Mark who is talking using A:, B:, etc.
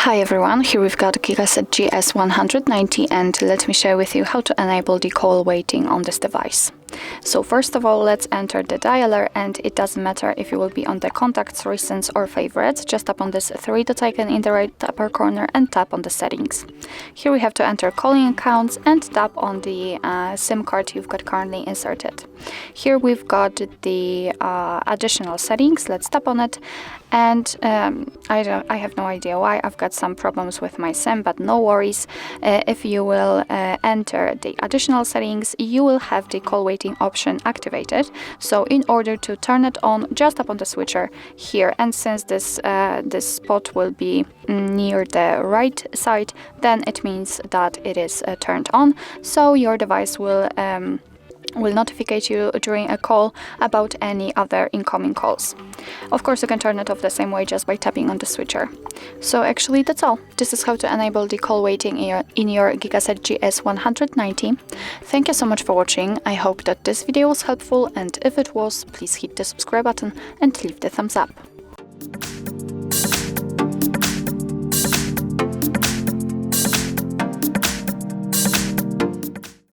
A: Hi everyone, here we've got GIGASET GS190 and let me share with you how to enable the call waiting on this device. So first of all, let's enter the dialer, and it doesn't matter if you will be on the contacts, recents or favorites. Just tap on this three-dot icon in the right upper corner and tap on the settings. Here we have to enter calling accounts and tap on the SIM card you've got currently inserted. Here we've got the additional settings. Let's tap on it, and I have no idea why I've got some problems with my SIM, but no worries. If you will enter the additional settings, you will have the call waiting option activated. So in order to turn it on, just tap on the switcher here, and since this spot will be near the right side, then it means that it is turned on, so your device will notify you during a call about any other incoming calls. Of course, you can turn it off the same way just by tapping on the switcher. So actually that's all. This is how to enable the call waiting in your GIGASET GS190. Thank you so much for watching. I hope that this video was helpful, and if it was, please hit the subscribe button and leave the thumbs up.